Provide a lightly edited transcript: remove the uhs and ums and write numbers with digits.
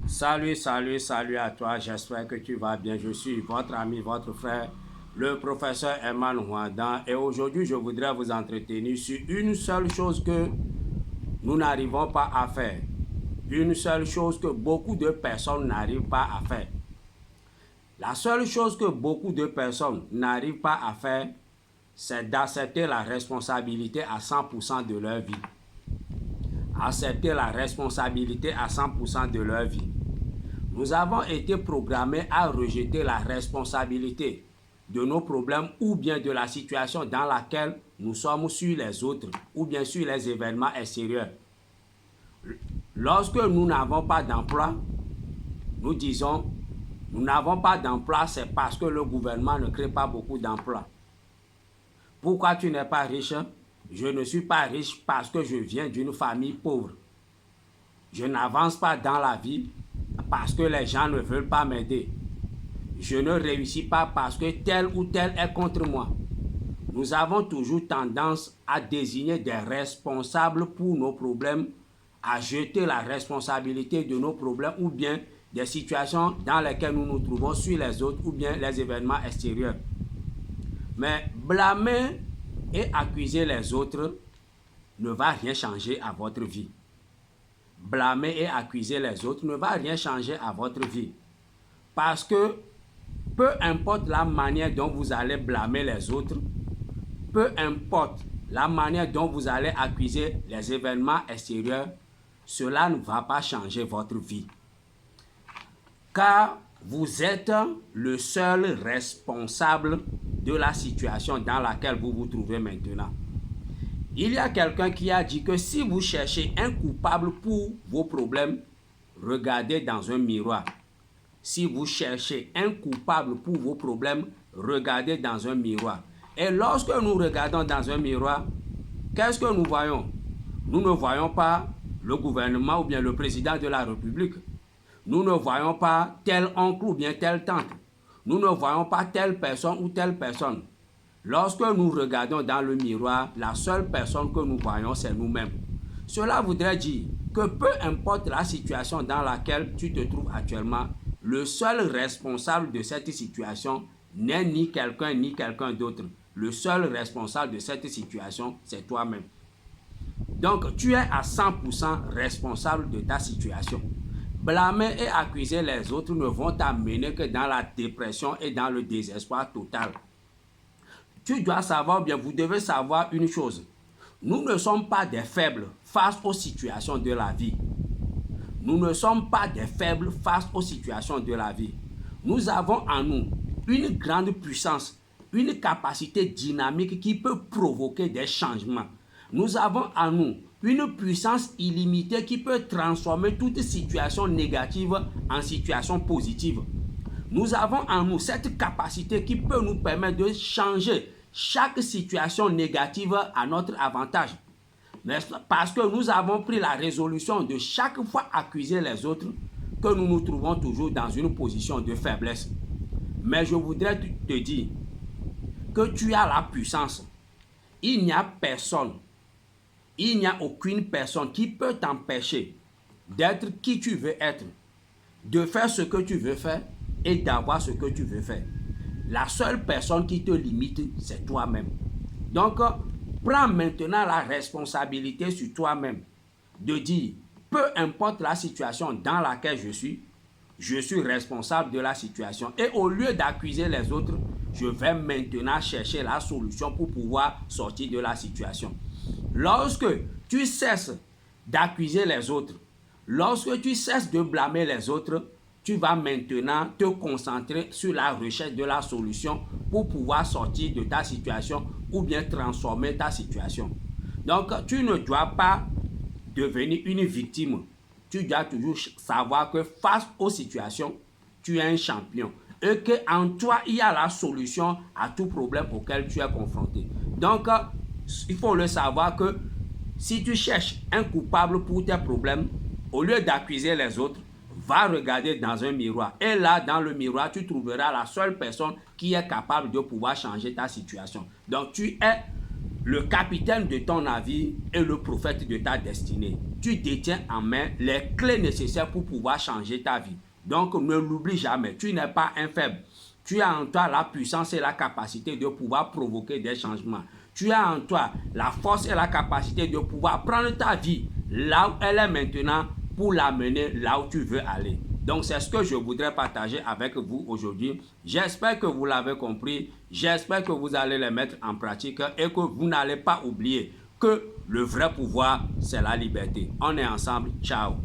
Salut à toi, j'espère que tu vas bien. Je suis votre ami, votre frère, le professeur Herman Houadan. Et aujourd'hui, je voudrais vous entretenir sur une seule chose que nous n'arrivons pas à faire. Une seule chose que beaucoup de personnes n'arrivent pas à faire. La seule chose que beaucoup de personnes n'arrivent pas à faire, c'est d'accepter la responsabilité à 100% de leur vie. Accepter la responsabilité à 100% de leur vie. Nous avons été programmés à rejeter la responsabilité de nos problèmes ou bien de la situation dans laquelle nous sommes sur les autres ou bien sur les événements extérieurs. Lorsque nous n'avons pas d'emploi, nous disons, nous n'avons pas d'emploi, c'est parce que le gouvernement ne crée pas beaucoup d'emplois. Pourquoi tu n'es pas riche? Je ne suis pas riche parce que je viens d'une famille pauvre. Je n'avance pas dans la vie parce que les gens ne veulent pas m'aider. Je ne réussis pas parce que tel ou tel est contre moi. Nous avons toujours tendance à désigner des responsables pour nos problèmes, à jeter la responsabilité de nos problèmes ou bien des situations dans lesquelles nous nous trouvons sur les autres ou bien les événements extérieurs. Mais blâmer et accuser les autres ne va rien changer à votre vie. Blâmer et accuser les autres ne va rien changer à votre vie. Parce que peu importe la manière dont vous allez blâmer les autres, peu importe la manière dont vous allez accuser les événements extérieurs, cela ne va pas changer votre vie. Car vous êtes le seul responsable de la situation dans laquelle vous vous trouvez maintenant. Il y a quelqu'un qui a dit que si vous cherchez un coupable pour vos problèmes, regardez dans un miroir. Si vous cherchez un coupable pour vos problèmes, regardez dans un miroir. Et lorsque nous regardons dans un miroir, qu'est-ce que nous voyons? Nous ne voyons pas le gouvernement ou bien le président de la République. Nous ne voyons pas tel oncle ou bien telle tante. Nous ne voyons pas telle personne ou telle personne. Lorsque nous regardons dans le miroir, la seule personne que nous voyons, c'est nous-mêmes. Cela voudrait dire que peu importe la situation dans laquelle tu te trouves actuellement, le seul responsable de cette situation n'est ni quelqu'un d'autre. Le seul responsable de cette situation, c'est toi-même. Donc, tu es à 100% responsable de ta situation. Blâmer et accuser les autres ne vont t'amener que dans la dépression et dans le désespoir total. Tu dois savoir, bien, vous devez savoir une chose. Nous ne sommes pas des faibles face aux situations de la vie. Nous ne sommes pas des faibles face aux situations de la vie. Nous avons en nous une grande puissance, une capacité dynamique qui peut provoquer des changements. Nous avons en nous une puissance illimitée qui peut transformer toute situation négative en situation positive. Nous avons en nous cette capacité qui peut nous permettre de changer chaque situation négative à notre avantage. Mais parce que nous avons pris la résolution de chaque fois accuser les autres, que nous nous trouvons toujours dans une position de faiblesse. Mais je voudrais te dire que tu as la puissance. Il n'y a personne, il n'y a aucune personne qui peut t'empêcher d'être qui tu veux être, de faire ce que tu veux faire et d'avoir ce que tu veux faire. La seule personne qui te limite, c'est toi-même. Donc, prends maintenant la responsabilité sur toi-même de dire, peu importe la situation dans laquelle je suis responsable de la situation. Et au lieu d'accuser les autres, je vais maintenant chercher la solution pour pouvoir sortir de la situation. Lorsque tu cesses d'accuser les autres, lorsque tu cesses de blâmer les autres, tu vas maintenant te concentrer sur la recherche de la solution pour pouvoir sortir de ta situation ou bien transformer ta situation. Donc, tu ne dois pas devenir une victime. Tu dois toujours savoir que face aux situations, tu es un champion et qu'en toi, il y a la solution à tout problème auquel tu es confronté. Donc, il faut le savoir que si tu cherches un coupable pour tes problèmes, au lieu d'accuser les autres, va regarder dans un miroir. Et là, dans le miroir, tu trouveras la seule personne qui est capable de pouvoir changer ta situation. Donc, tu es le capitaine de ton navire et le prophète de ta destinée. Tu détiens en main les clés nécessaires pour pouvoir changer ta vie. Donc ne l'oublie jamais, tu n'es pas un faible. Tu as en toi la puissance et la capacité de pouvoir provoquer des changements. Tu as en toi la force et la capacité de pouvoir prendre ta vie là où elle est maintenant pour l'amener là où tu veux aller. Donc c'est ce que je voudrais partager avec vous aujourd'hui. J'espère que vous l'avez compris. J'espère que vous allez les mettre en pratique et que vous n'allez pas oublier que le vrai pouvoir, c'est la liberté. On est ensemble. Ciao.